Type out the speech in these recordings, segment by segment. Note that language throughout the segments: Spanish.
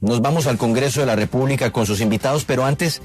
nos vamos al Congreso de la República con sus invitados, pero antes,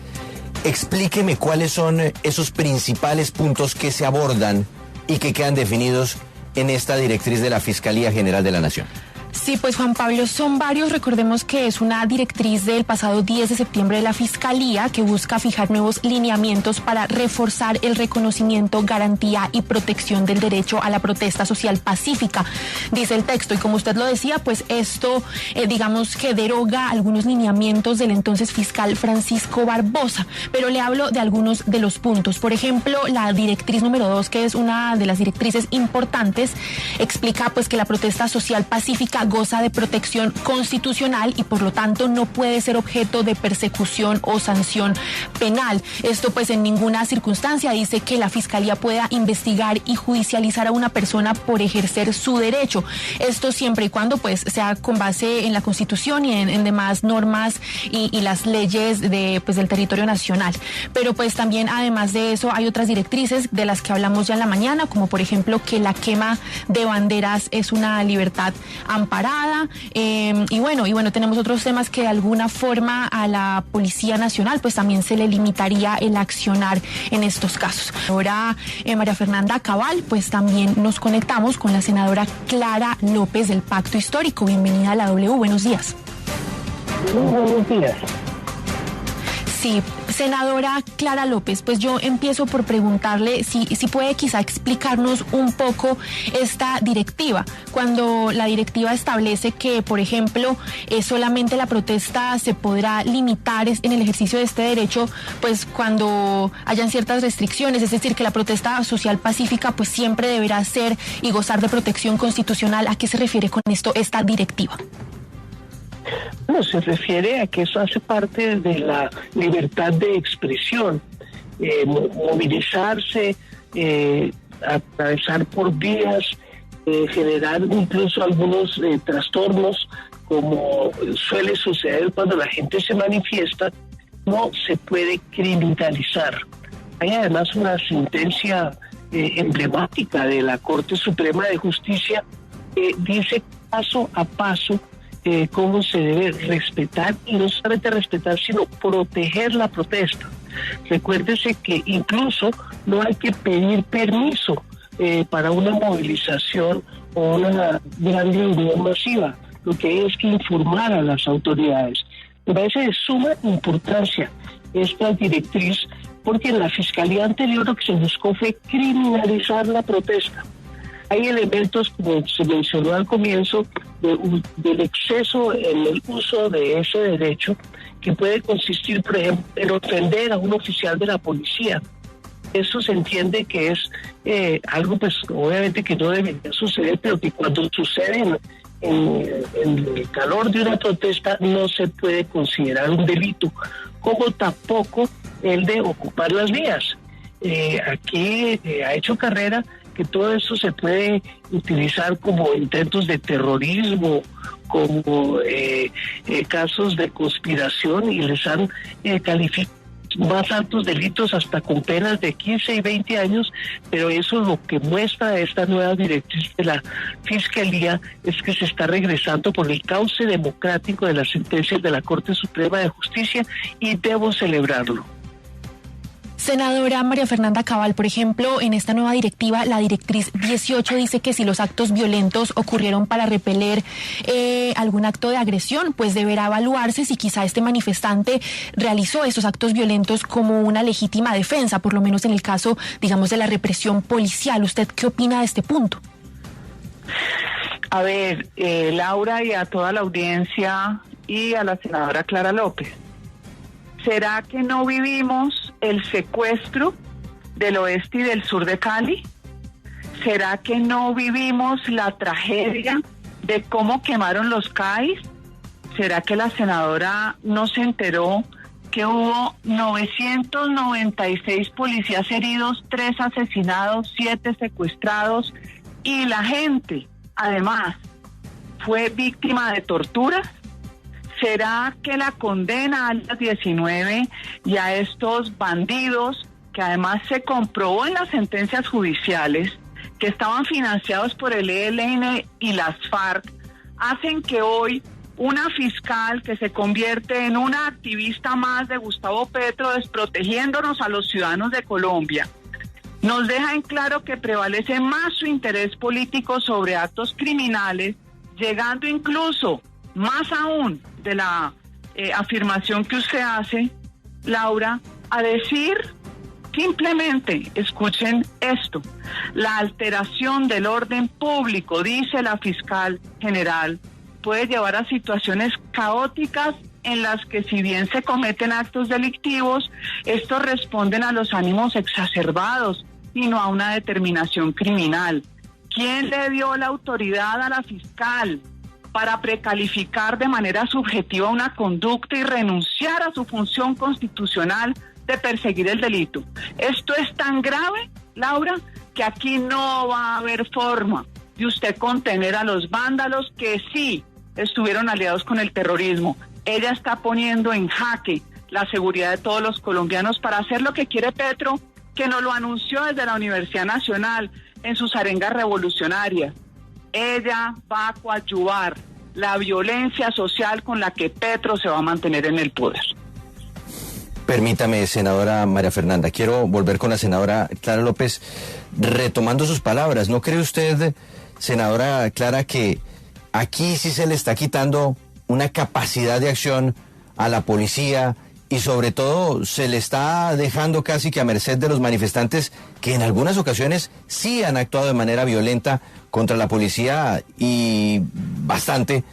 explíqueme cuáles son esos principales puntos que se abordan y que quedan definidos en esta directriz de la Fiscalía General de la Nación. Sí, pues Juan Pablo, son varios. Recordemos que es una directriz del pasado 10 de septiembre de la Fiscalía que busca fijar nuevos lineamientos para reforzar el reconocimiento, garantía y protección del derecho a la protesta social pacífica, dice el texto. Y como usted lo decía, pues esto, digamos que deroga algunos lineamientos del entonces fiscal Francisco Barbosa. Pero le hablo de algunos de los puntos. Por ejemplo, la directriz número 2, que es una de las directrices importantes, explica pues que la protesta social pacífica goza de protección constitucional y por lo tanto no puede ser objeto de persecución o sanción penal. Esto pues en ninguna circunstancia dice que la Fiscalía pueda investigar y judicializar a una persona por ejercer su derecho. Esto siempre y cuando pues sea con base en la Constitución y en demás normas y las leyes de pues del territorio nacional. Pero pues también además de eso hay otras directrices de las que hablamos ya en la mañana, como por ejemplo que la quema de banderas es una libertad amparada. Y bueno, tenemos otros temas que de alguna forma a la Policía Nacional pues también se le limitaría el accionar en estos casos. Ahora María Fernanda Cabal, pues también nos conectamos con la senadora Clara López del Pacto Histórico. Bienvenida a la W, buenos días. Buenos días. Sí, senadora Clara López, pues yo empiezo por preguntarle si puede quizá explicarnos un poco esta directiva. Cuando la directiva establece que, por ejemplo, solamente la protesta se podrá limitar en el ejercicio de este derecho, pues cuando hayan ciertas restricciones, es decir, que la protesta social pacífica pues siempre deberá ser y gozar de protección constitucional. ¿A qué se refiere con esto esta directiva? Bueno, se refiere a que eso hace parte de la libertad de expresión, movilizarse, atravesar por vías, generar incluso algunos trastornos, como suele suceder cuando la gente se manifiesta, no se puede criminalizar. Hay además una sentencia emblemática de la Corte Suprema de Justicia que dice paso a paso cómo se debe respetar, y no solamente respetar, sino proteger la protesta. Recuérdese que incluso no hay que pedir permiso para una movilización o una gran reunión masiva. Lo que hay es que informar a las autoridades. Me parece de suma importancia esta directriz, porque en la Fiscalía anterior lo que se buscó fue criminalizar la protesta. Hay elementos, como se mencionó al comienzo, del exceso en el uso de ese derecho, que puede consistir, por ejemplo, en ofender a un oficial de la policía. Eso se entiende que es algo, pues, obviamente que no debería suceder, pero que cuando sucede en el calor de una protesta no se puede considerar un delito, como tampoco el de ocupar las vías. Aquí ha hecho carrera que todo eso se puede utilizar como intentos de terrorismo, como casos de conspiración, y les han calificado más altos delitos hasta con penas de 15 y 20 años, pero eso lo que muestra esta nueva directriz de la Fiscalía es que se está regresando por el cauce democrático de las sentencias de la Corte Suprema de Justicia, y debo celebrarlo. Senadora María Fernanda Cabal, por ejemplo, en esta nueva directiva, la directriz 18 dice que si los actos violentos ocurrieron para repeler algún acto de agresión, pues deberá evaluarse si quizá este manifestante realizó esos actos violentos como una legítima defensa, por lo menos en el caso, digamos, de la represión policial. ¿Usted qué opina de este punto? A ver, Laura, y a toda la audiencia y a la senadora Clara López, ¿será que no vivimos el secuestro del oeste y del sur de Cali? ¿Será que no vivimos la tragedia de cómo quemaron los CAIs? ¿Será que la senadora no se enteró que hubo 996 policías heridos, 3 asesinados, 7 secuestrados, y la gente, además, fue víctima de torturas? ¿Será que la condena a las 19 y a estos bandidos, que además se comprobó en las sentencias judiciales que estaban financiados por el ELN y las FARC, hacen que hoy una fiscal que se convierte en una activista más de Gustavo Petro, desprotegiéndonos a los ciudadanos de Colombia, nos deja en claro que prevalece más su interés político sobre actos criminales, llegando incluso más aún de la afirmación que usted hace, Laura, a decir simplemente, escuchen esto, la alteración del orden público, dice la fiscal general, puede llevar a situaciones caóticas en las que, si bien se cometen actos delictivos, estos responden a los ánimos exacerbados y no a una determinación criminal. ¿Quién le dio la autoridad a la fiscal para precalificar de manera subjetiva una conducta y renunciar a su función constitucional de perseguir el delito? Esto es tan grave, Laura, que aquí no va a haber forma de usted contener a los vándalos que sí estuvieron aliados con el terrorismo. Ella está poniendo en jaque la seguridad de todos los colombianos para hacer lo que quiere Petro, que nos lo anunció desde la Universidad Nacional en sus arengas revolucionarias. Ella va a coadyuvar la violencia social con la que Petro se va a mantener en el poder. Permítame, senadora María Fernanda, quiero volver con la senadora Clara López, retomando sus palabras. ¿No cree usted, senadora Clara, que aquí sí se le está quitando una capacidad de acción a la policía y sobre todo se le está dejando casi que a merced de los manifestantes que en algunas ocasiones sí han actuado de manera violenta contra la policía y bastante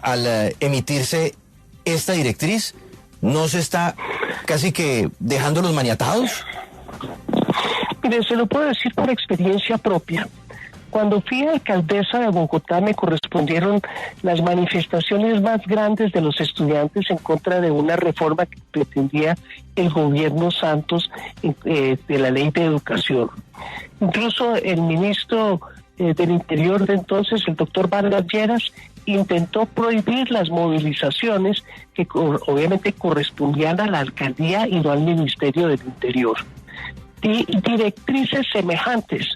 al emitirse esta directriz? ¿No se está casi que dejando los maniatados? Mire, se lo puedo decir por experiencia propia. Cuando fui alcaldesa de Bogotá me correspondieron las manifestaciones más grandes de los estudiantes en contra de una reforma que pretendía el gobierno Santos de la ley de educación. Incluso el ministro del Interior de entonces, el doctor Vargas Lleras, intentó prohibir las movilizaciones que obviamente correspondían a la alcaldía y no al Ministerio del Interior. Y directrices semejantes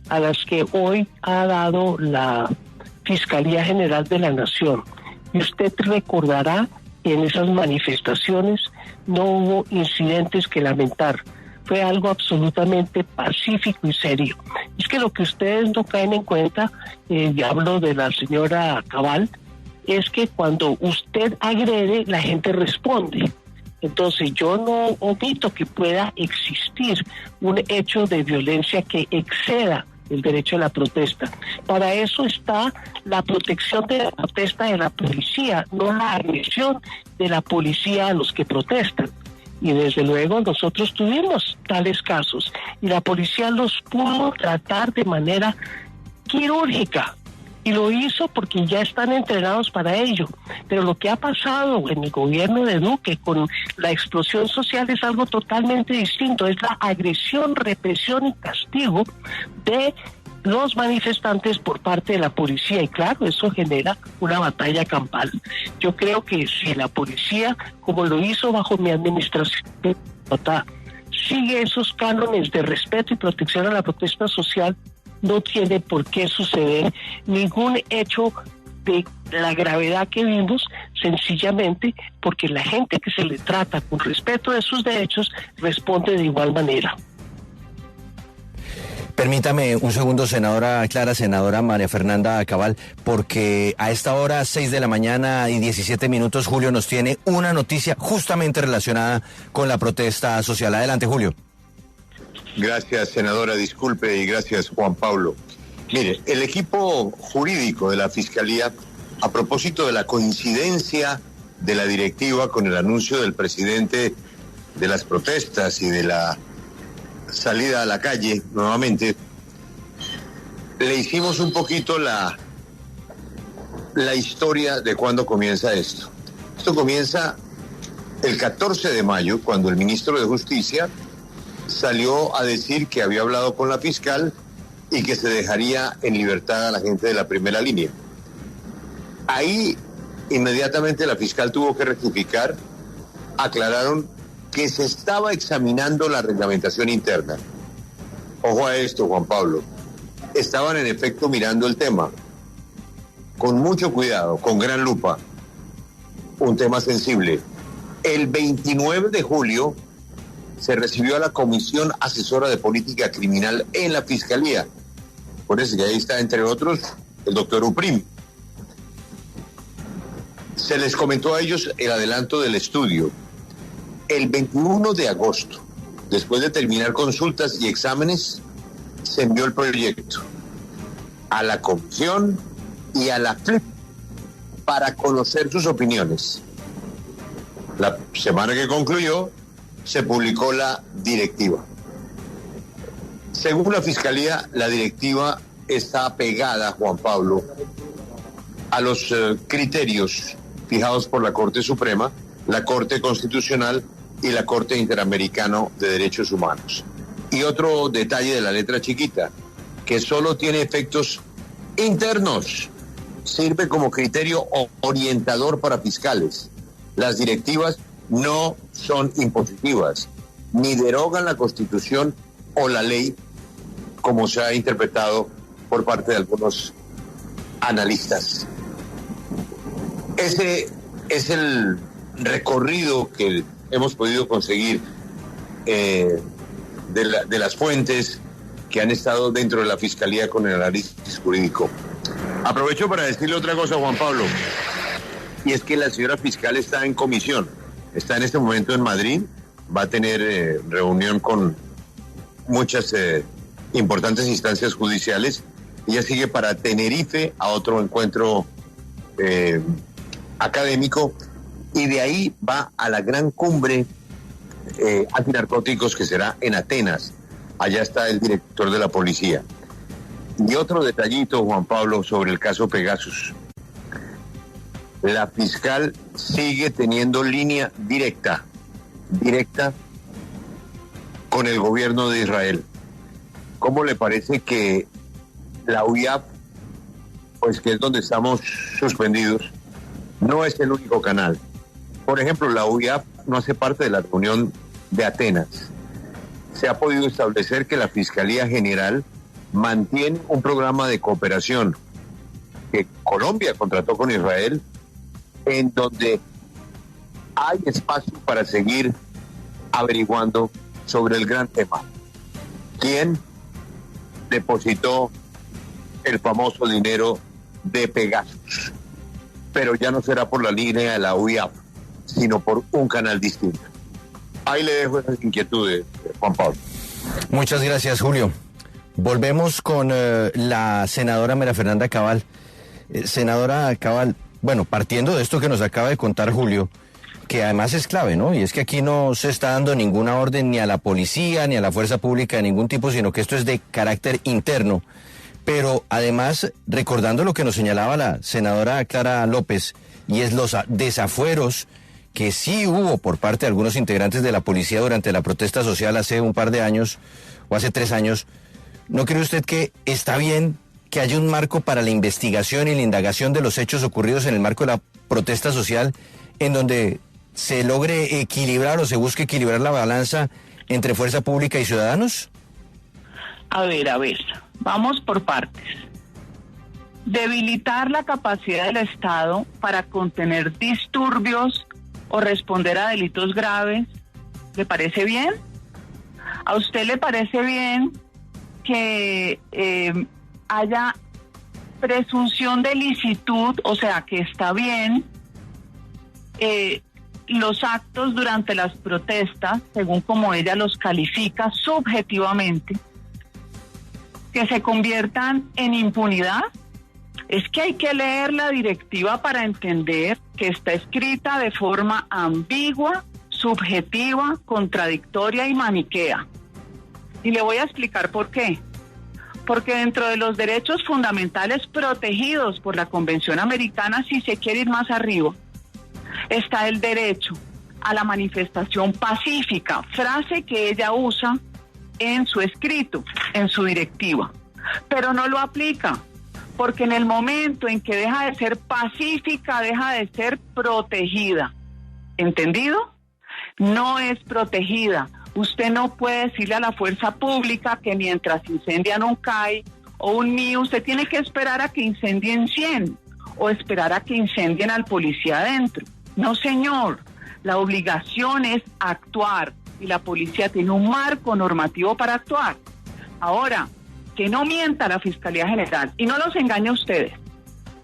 a las que hoy ha dado la Fiscalía General de la Nación. Y usted recordará que en esas manifestaciones no hubo incidentes que lamentar. Fue algo absolutamente pacífico y serio. Es que lo que ustedes no caen en cuenta, y hablo de la señora Cabal, es que cuando usted agrede, la gente responde. Entonces yo no omito que pueda existir un hecho de violencia que exceda el derecho a la protesta. Para eso está la protección de la protesta de la policía, no la agresión de la policía a los que protestan. Y desde luego nosotros tuvimos tales casos y la policía los pudo tratar de manera quirúrgica y lo hizo porque ya están entrenados para ello. Pero lo que ha pasado en el gobierno de Duque con la explosión social es algo totalmente distinto, es la agresión, represión y castigo de los manifestantes por parte de la policía, y claro, eso genera una batalla campal. Yo creo que si la policía, como lo hizo bajo mi administración, sigue esos cánones de respeto y protección a la protesta social, no tiene por qué suceder ningún hecho de la gravedad que vimos, sencillamente porque la gente que se le trata con respeto de sus derechos responde de igual manera. Permítame un segundo, senadora Clara, senadora María Fernanda Cabal, porque a esta hora, 6 de la mañana y 17 minutos, Julio nos tiene una noticia justamente relacionada con la protesta social. Adelante, Julio. Gracias, senadora, disculpe, y gracias, Juan Pablo. Mire, el equipo jurídico de la Fiscalía, a propósito de la coincidencia de la directiva con el anuncio del presidente de las protestas y de la salida a la calle nuevamente, le hicimos un poquito la historia de cuándo comienza esto. Esto comienza el 14 de mayo, cuando el ministro de Justicia salió a decir que había hablado con la fiscal y que se dejaría en libertad a la gente de la primera línea. Ahí inmediatamente la fiscal tuvo que rectificar, aclararon que se estaba examinando la reglamentación interna. Ojo a esto, Juan Pablo. Estaban en efecto mirando el tema. con mucho cuidado, con gran lupa, un tema sensible. El 29 de julio se recibió a la Comisión Asesora de Política Criminal en la Fiscalía. Por eso que ahí está, entre otros, el doctor Uprim. Se les comentó a ellos el adelanto del estudio. El 21 de agosto, después de terminar consultas y exámenes, se envió el proyecto a la comisión y a la FLIP para conocer sus opiniones. La semana que concluyó, se publicó la directiva. Según la Fiscalía, la directiva está apegada, Juan Pablo, a los criterios fijados por la Corte Suprema, la Corte Constitucional y la Corte Interamericana de Derechos Humanos. Y otro detalle de la letra chiquita, que solo tiene efectos internos, sirve como criterio orientador para fiscales. Las directivas no son impositivas, ni derogan la Constitución o la ley, como se ha interpretado por parte de algunos analistas. Ese es el recorrido que hemos podido conseguir de las fuentes que han estado dentro de la Fiscalía con el análisis jurídico. Aprovecho para decirle otra cosa, Juan Pablo, y es que la señora fiscal está en comisión, está en este momento en Madrid, va a tener reunión con muchas importantes instancias judiciales. Ella sigue para Tenerife a otro encuentro académico, y de ahí va a la gran cumbre antinarcóticos que será en Atenas. Allá está el director de la policía. Y otro detallito, Juan Pablo, sobre el caso Pegasus. La fiscal sigue teniendo línea directa con el gobierno de Israel. ¿Cómo le parece que la UIAP, pues que es donde estamos suspendidos, no es el único canal? Por ejemplo, la UIAP no hace parte de la reunión de Atenas. Se ha podido establecer que la Fiscalía General mantiene un programa de cooperación que Colombia contrató con Israel, en donde hay espacio para seguir averiguando sobre el gran tema. ¿Quién depositó el famoso dinero de Pegasus? Pero ya no será por la línea de la UIAP, sino por un canal distinto. Ahí le dejo esas inquietudes, Juan Pablo. Muchas gracias, Julio. Volvemos con la senadora María Fernanda Cabal. Senadora Cabal, bueno, partiendo de esto que nos acaba de contar Julio, que además es clave, ¿no? Y es que aquí no se está dando ninguna orden ni a la policía ni a la fuerza pública de ningún tipo, sino que esto es de carácter interno. Pero además, recordando lo que nos señalaba la senadora Clara López, y es los desafueros que sí hubo por parte de algunos integrantes de la policía durante la protesta social hace un par de años, o hace 3 años, ¿no cree usted que está bien que haya un marco para la investigación y la indagación de los hechos ocurridos en el marco de la protesta social, en donde se logre equilibrar o se busque equilibrar la balanza entre fuerza pública y ciudadanos? A ver, vamos por partes. Debilitar la capacidad del Estado para contener disturbios o responder a delitos graves, ¿le parece bien? ¿A usted le parece bien que haya presunción de licitud, o sea, que está bien los actos durante las protestas, según como ella los califica subjetivamente, que se conviertan en impunidad? Es que hay que leer la directiva para entender que está escrita de forma ambigua, subjetiva, contradictoria y maniquea. Y le voy a explicar por qué. Porque dentro de los derechos fundamentales protegidos por la Convención Americana, si se quiere ir más arriba, está el derecho a la manifestación pacífica, frase que ella usa en su escrito, en su directiva, pero no lo aplica, porque en el momento en que deja de ser pacífica, deja de ser protegida. ¿Entendido? No es protegida. Usted no puede decirle a la fuerza pública que mientras incendian un CAI o un MIU, usted tiene que esperar a que incendien 100. o esperar a que incendien al policía adentro. No, señor, la obligación es actuar y la policía tiene un marco normativo para actuar. Ahora, que no mienta la Fiscalía General y no los engañe a ustedes,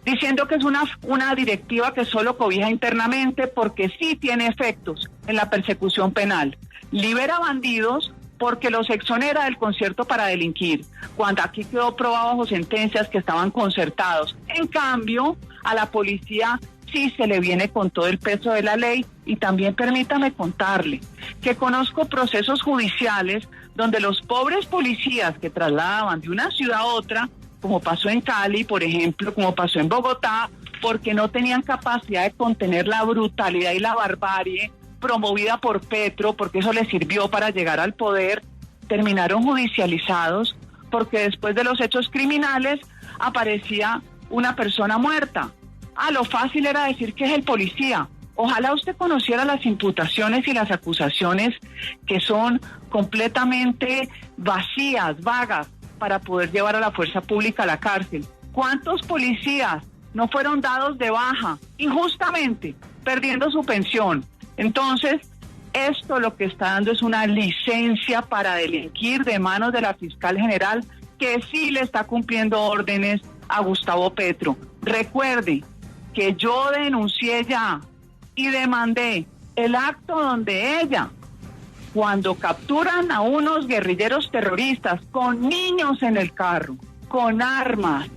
diciendo que es una directiva que solo cobija internamente, porque sí tiene efectos en la persecución penal. Libera bandidos porque los exonera del concierto para delinquir, cuando aquí quedó probado bajo sentencias que estaban concertados. En cambio, a la policía sí se le viene con todo el peso de la ley. Y también permítame contarle que conozco procesos judiciales donde los pobres policías que trasladaban de una ciudad a otra, como pasó en Cali, por ejemplo, como pasó en Bogotá, porque no tenían capacidad de contener la brutalidad y la barbarie promovida por Petro, porque eso les sirvió para llegar al poder, terminaron judicializados, porque después de los hechos criminales aparecía una persona muerta. Lo fácil era decir que es el policía. Ojalá usted conociera las imputaciones y las acusaciones, que son completamente vacías, vagas, para poder llevar a la fuerza pública a la cárcel. ¿Cuántos policías no fueron dados de baja injustamente, perdiendo su pensión? Entonces, esto lo que está dando es una licencia para delinquir de manos de la fiscal general, que sí le está cumpliendo órdenes a Gustavo Petro. Recuerde que yo denuncié ya y demandé el acto donde ella, cuando capturan a unos guerrilleros terroristas con niños en el carro, con armas,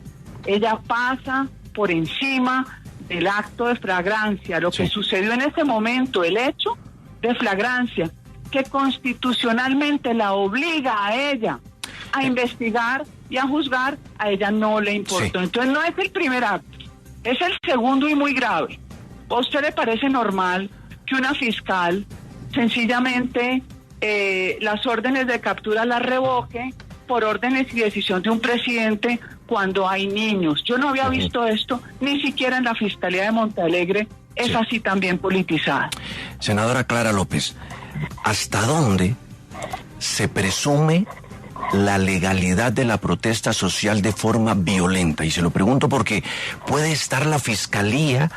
ella pasa por encima del acto de flagrancia, lo que sucedió en ese momento, el hecho de flagrancia, que constitucionalmente la obliga a ella a investigar y a juzgar, a ella no le importó. Entonces no es el primer acto, es el segundo y muy grave. ¿A usted le parece normal que una fiscal sencillamente las órdenes de captura las revoque por órdenes y decisión de un presidente cuando hay niños? Yo no había visto esto, ni siquiera en la Fiscalía de Montealegre es así también politizada. Senadora Clara López, ¿hasta dónde se presume la legalidad de la protesta social de forma violenta? Y se lo pregunto porque puede estar la Fiscalía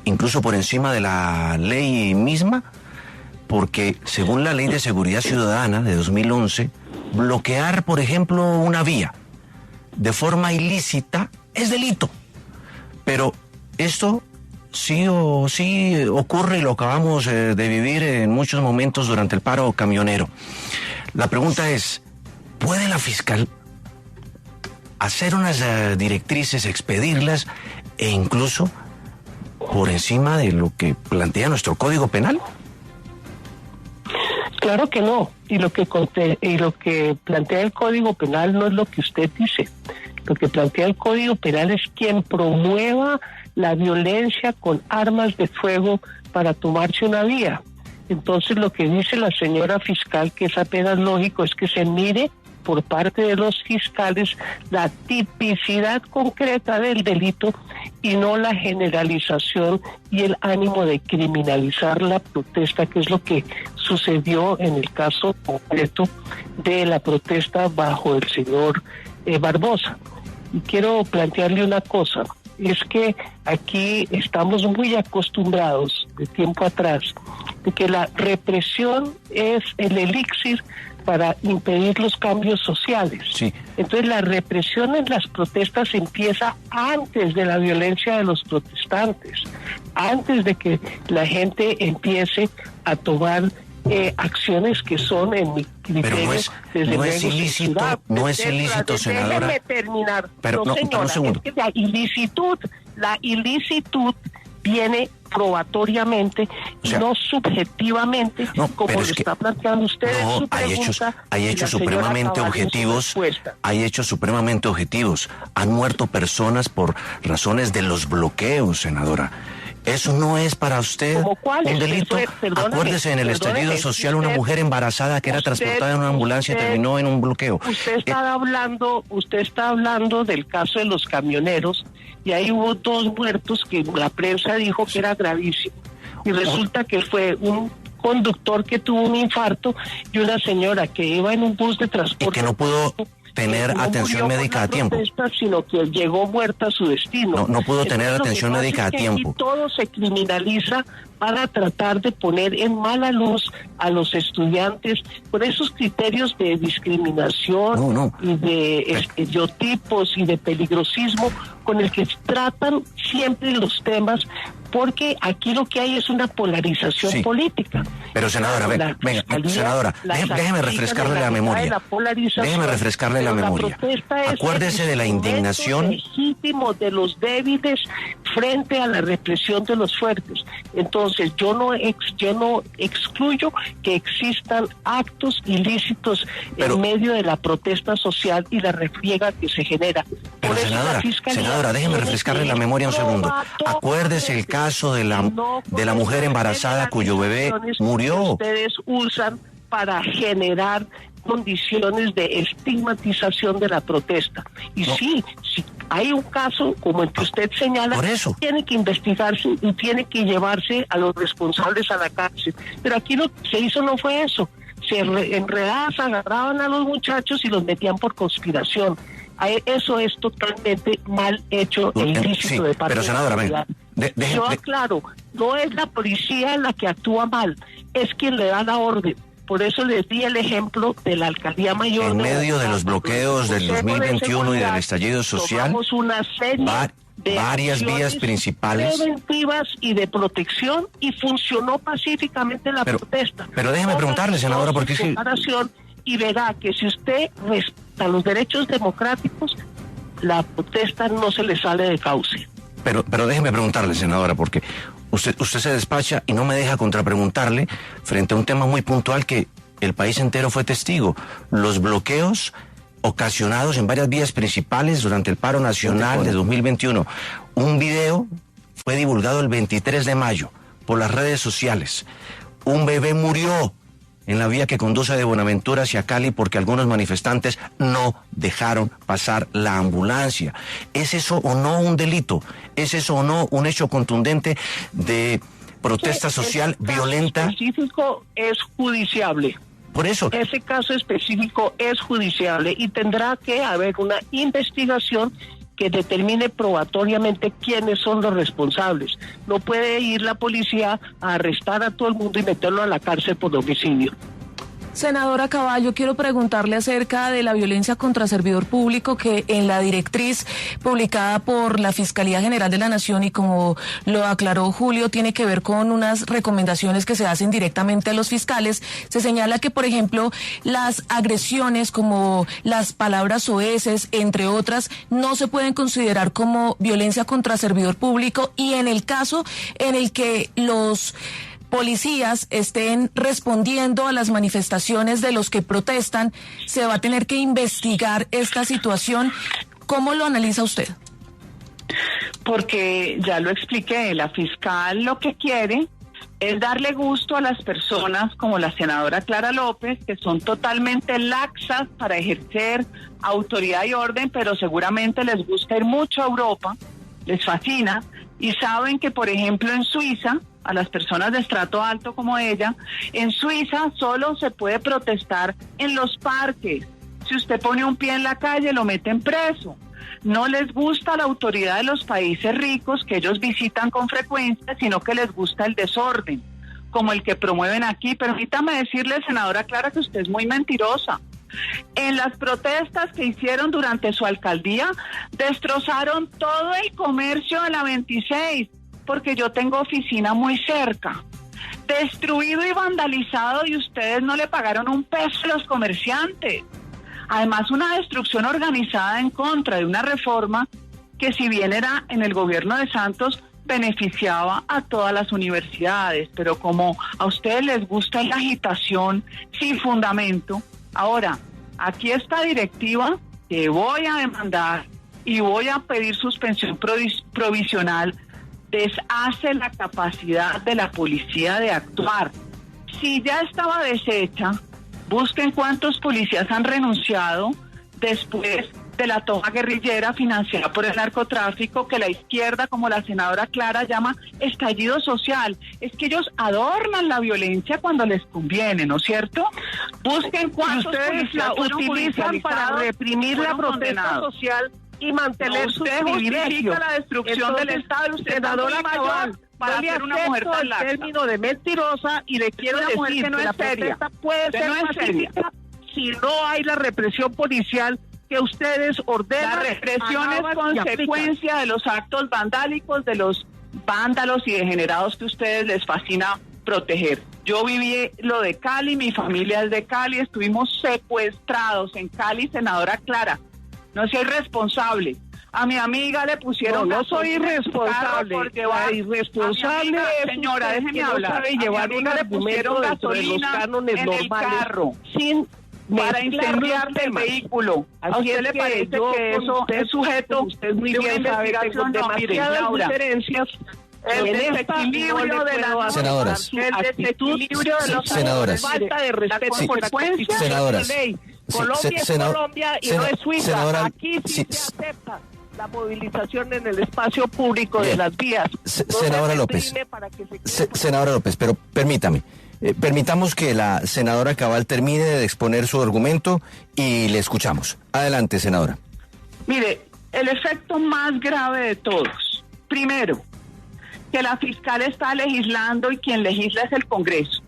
incluso por encima de la ley misma, porque según la Ley de Seguridad Ciudadana de 2011, bloquear, por ejemplo, una vía de forma ilícita es delito. Pero esto sí ocurre, y lo acabamos de vivir en muchos momentos durante el paro camionero. La pregunta es, ¿puede la fiscal hacer unas directrices, expedirlas e incluso por encima de lo que plantea nuestro Código Penal? Claro que no, y lo que plantea el Código Penal no es lo que usted dice. Lo que plantea el Código Penal es quien promueva la violencia con armas de fuego para tomarse una vía. Entonces lo que dice la señora fiscal, que es apenas lógico, es que se mire por parte de los fiscales la tipicidad concreta del delito y no la generalización y el ánimo de criminalizar la protesta, que es lo que sucedió en el caso concreto de la protesta bajo el señor Barbosa. Y quiero plantearle una cosa, es que aquí estamos muy acostumbrados de tiempo atrás de que la represión es el elixir para impedir los cambios sociales. Sí. Entonces la represión en las protestas empieza antes de la violencia de los protestantes, antes de que la gente empiece a tomar acciones que son, en mi criterio, no es ilícito, senadora. Déjeme terminar. Pero no, señora, un segundo. Es que la ilicitud viene probatoriamente, o sea, no subjetivamente, como lo está planteando usted en su pregunta. Hay hechos supremamente objetivos. Han muerto personas por razones de los bloqueos, senadora. Eso no es para usted un delito. Acuérdese, en el estallido social, una mujer embarazada que era transportada en una ambulancia terminó en un bloqueo. Usted está hablando del caso de los camioneros, y ahí hubo 2 muertos que la prensa dijo que era gravísimo. Y resulta que fue un conductor que tuvo un infarto y una señora que iba en un bus de transporte tener atención médica a tiempo. Sino que llegó muerta a su destino. No pudo tener atención médica a tiempo. Y todo se criminaliza para tratar de poner en mala luz a los estudiantes por esos criterios de discriminación y de estereotipos y de peligrosismo con el que tratan siempre los temas, porque aquí lo que hay es una polarización política. Pero senadora, senadora, déjeme refrescarle la memoria. Déjeme refrescarle la memoria. Acuérdese de la indignación legítimo de los débiles frente a la represión de los fuertes. Entonces, yo no excluyo que existan actos ilícitos en medio de la protesta social y la refriega que se genera. Pero senadora, déjeme refrescarle la memoria un segundo. Acuérdese el caso de la mujer embarazada cuyo bebé murió. Ustedes usan para generar condiciones de estigmatización de la protesta. Y sí, hay un caso como el que usted señala, por eso tiene que investigarse y tiene que llevarse a los responsables a la cárcel. Pero aquí lo que se hizo no fue eso. Se enredaban, agarraban a los muchachos y los metían por conspiración. Eso es totalmente mal hecho e ilícito de parte pero senadora, de la autoridad. Yo aclaro, no es la policía la que actúa mal, es quien le da la orden. Por eso les di el ejemplo de la Alcaldía Mayor. En medio de los bloqueos del 2021 y del estallido social, una serie de varias vías principales preventivas y de protección, y funcionó pacíficamente la protesta. Pero déjeme preguntarle, senadora, porque es que... Y verá que si usted respeta los derechos democráticos, la protesta no se le sale de cauce. Pero déjeme preguntarle, senadora, porque usted se despacha y no me deja contrapreguntarle frente a un tema muy puntual que el país entero fue testigo. Los bloqueos ocasionados en varias vías principales durante el paro nacional de 2021. Un video fue divulgado el 23 de mayo por las redes sociales. Un bebé murió en la vía que conduce de Buenaventura hacia Cali porque algunos manifestantes no dejaron pasar la ambulancia. ¿Es eso o no un delito? ¿Es eso o no un hecho contundente de protesta social violenta? Ese caso específico es judiciable. Por eso. Ese caso específico es judiciable y tendrá que haber una investigación que determine probatoriamente quiénes son los responsables. No puede ir la policía a arrestar a todo el mundo y meterlo a la cárcel por homicidio. Senadora Caballo, quiero preguntarle acerca de la violencia contra servidor público, que en la directriz publicada por la Fiscalía General de la Nación, y como lo aclaró Julio, tiene que ver con unas recomendaciones que se hacen directamente a los fiscales. Se señala que, por ejemplo, las agresiones como las palabras soeces, entre otras, no se pueden considerar como violencia contra servidor público, y en el caso en el que los policías estén respondiendo a las manifestaciones de los que protestan, se va a tener que investigar esta situación. ¿Cómo lo analiza usted? Porque ya lo expliqué, la fiscal lo que quiere es darle gusto a las personas como la senadora Clara López, que son totalmente laxas para ejercer autoridad y orden, pero seguramente les gusta ir mucho a Europa, les fascina, y saben que, por ejemplo, en Suiza, a las personas de estrato alto como ella, en Suiza solo se puede protestar en los parques. Si usted pone un pie en la calle, lo meten preso. No les gusta la autoridad de los países ricos que ellos visitan con frecuencia, sino que les gusta el desorden, como el que promueven aquí. Permítame decirle, senadora Clara, que usted es muy mentirosa. En las protestas que hicieron durante su alcaldía, destrozaron todo el comercio de la 26, porque yo tengo oficina muy cerca. Destruido y vandalizado, y ustedes no le pagaron un peso a los comerciantes. Además, una destrucción organizada en contra de una reforma que, si bien era en el gobierno de Santos, beneficiaba a todas las universidades, pero como a ustedes les gusta la agitación sin fundamento. Ahora, aquí esta directiva que voy a demandar y voy a pedir suspensión provisional deshace la capacidad de la policía de actuar. Si ya estaba deshecha, busquen cuántos policías han renunciado después de la toma guerrillera financiada por el narcotráfico, que la izquierda, como la senadora Clara, llama estallido social. Es que ellos adornan la violencia cuando les conviene, ¿no es cierto? Busquen cuántos ustedes policías la fueron utilizan para judicializados, reprimir la fueron protesta condenados. social y mantener sus Usted privilegios. justifica la destrucción del Estado. Usted está muy senadora Cabal, mayor para yo le ser una mujer acepto tan el laxa. término de mentirosa y le quiero una mujer decir que no que es la seria. protesta puede Usted ser no es seria. pacífica si no hay la represión policial que ustedes ordenan. La represión es acaban y aplican. consecuencia de los actos vandálicos, de los vándalos y degenerados que a ustedes les fascina proteger. Yo viví lo de Cali, mi familia es de Cali, estuvimos secuestrados en Cali, senadora Clara. No soy responsable. A mi amiga le pusieron... No soy irresponsable. por llevar... La irresponsable amiga, es señora, usted déjeme que no hablar. sabe A mi llevar amiga un le argumento pusieron dentro de los gasolina cánones en el normales carro sin para mezclar incendiar los el temas. vehículo. ¿A Así usted es le que parece yo que con eso usted, es sujeto como usted muy de una bien sabe, tengo investigación? No, mire, demasiadas Laura, diferencias. el En esta desequilibrio no le de puedo la aceptar Senadoras. su el actitud, desequilibrio de los senadoras. falta de respeto Sí. por la Constitución Senadoras. y la ley. Sí, Colombia es Colombia y no es Suiza. senadora, Aquí sí sí, se acepta la movilización en el espacio público Bien. de las vías. Senadora López. Para que se Senadora López, pero permítame. Permitamos que la senadora Cabal termine de exponer su argumento y le escuchamos. Adelante, senadora. Mire, el efecto más grave de todos. Primero, que la fiscal está legislando y quien legisla es el Congreso.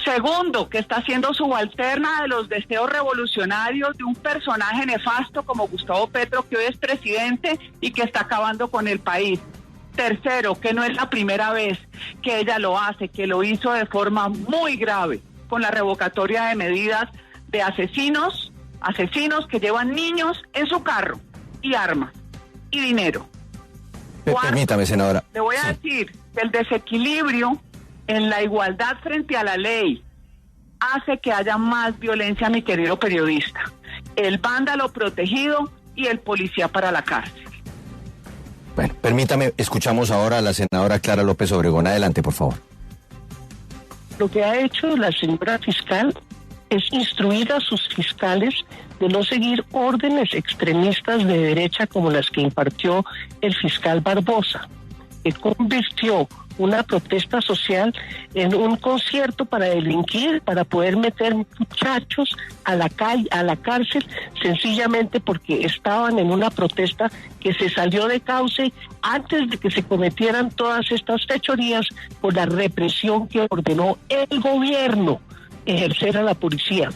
Segundo, que está siendo subalterna de los deseos revolucionarios de un personaje nefasto como Gustavo Petro, que hoy es presidente y que está acabando con el país. Tercero, que no es la primera vez que ella lo hace, que lo hizo de forma muy grave con la revocatoria de medidas de asesinos que llevan niños en su carro y armas y dinero. Cuarto, Permítame, senadora. le voy a Sí. decir que el desequilibrio en la igualdad frente a la ley hace que haya más violencia, mi querido periodista. El vándalo protegido y el policía para la cárcel. Bueno, permítame, escuchamos ahora a la senadora Clara López Obregón. Adelante, por favor. Lo que ha hecho la señora fiscal es instruir a sus fiscales de no seguir órdenes extremistas de derecha como las que impartió el fiscal Barbosa, que convirtió una protesta social en un concierto para delinquir, para poder meter muchachos a la calle, a la cárcel, sencillamente porque estaban en una protesta que se salió de cauce antes de que se cometieran todas estas fechorías por la represión que ordenó el gobierno ejercer a la policía.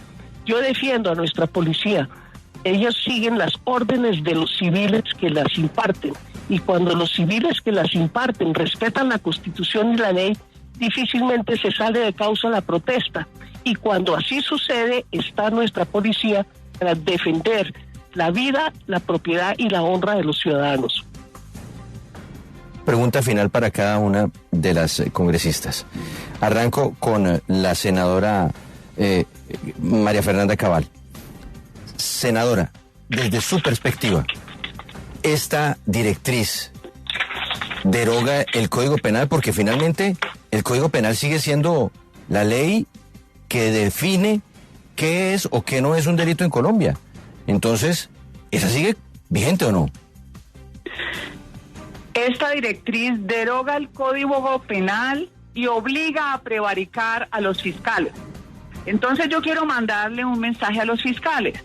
Yo defiendo a nuestra policía. Ellos siguen las órdenes de los civiles que las imparten. Y cuando los civiles que las imparten respetan la Constitución y la ley, difícilmente se sale de causa la protesta. Y cuando así sucede, está nuestra policía para defender la vida, la propiedad y la honra de los ciudadanos. Pregunta final para cada una de las congresistas. Arranco con la senadora María Fernanda Cabal. Senadora, desde su perspectiva, ¿esta directriz deroga el Código Penal? Porque finalmente el Código Penal sigue siendo la ley que define qué es o qué no es un delito en Colombia. Entonces, ¿esa sigue vigente o no? Esta directriz deroga el Código Penal y obliga a prevaricar a los fiscales. Entonces yo quiero mandarle un mensaje a los fiscales.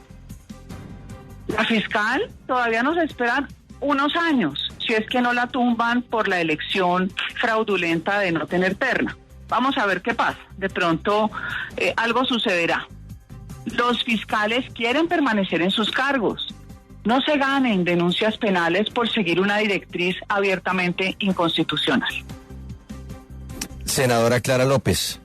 La fiscal todavía nos espera unos años, si es que no la tumban por la elección fraudulenta de no tener terna. Vamos a ver qué pasa. De pronto algo sucederá. Los fiscales quieren permanecer en sus cargos. No se ganen denuncias penales por seguir una directriz abiertamente inconstitucional. Senadora Clara López,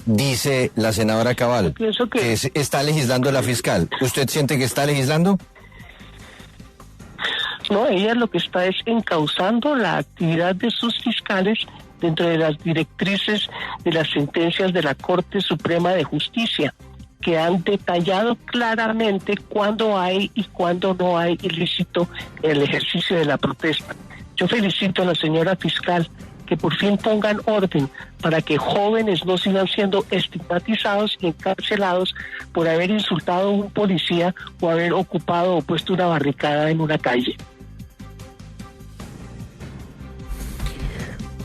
dice la senadora Cabal Pienso que está legislando la fiscal. ¿Usted siente que está legislando? no, ella lo que está es encauzando la actividad de sus fiscales dentro de las directrices de las sentencias de la Corte Suprema de Justicia, que han detallado claramente cuándo hay y cuándo no hay ilícito en el ejercicio de la protesta. Yo felicito a la señora fiscal que por fin pongan orden para que jóvenes no sigan siendo estigmatizados y encarcelados por haber insultado a un policía o haber ocupado o puesto una barricada en una calle.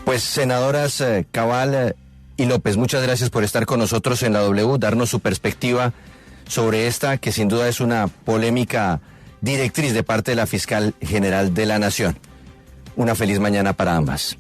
Pues senadoras Cabal y y López, muchas gracias por estar con nosotros en la W, darnos su perspectiva sobre esta, que sin duda es una polémica directriz de parte de la Fiscal General de la Nación. Una feliz mañana para ambas.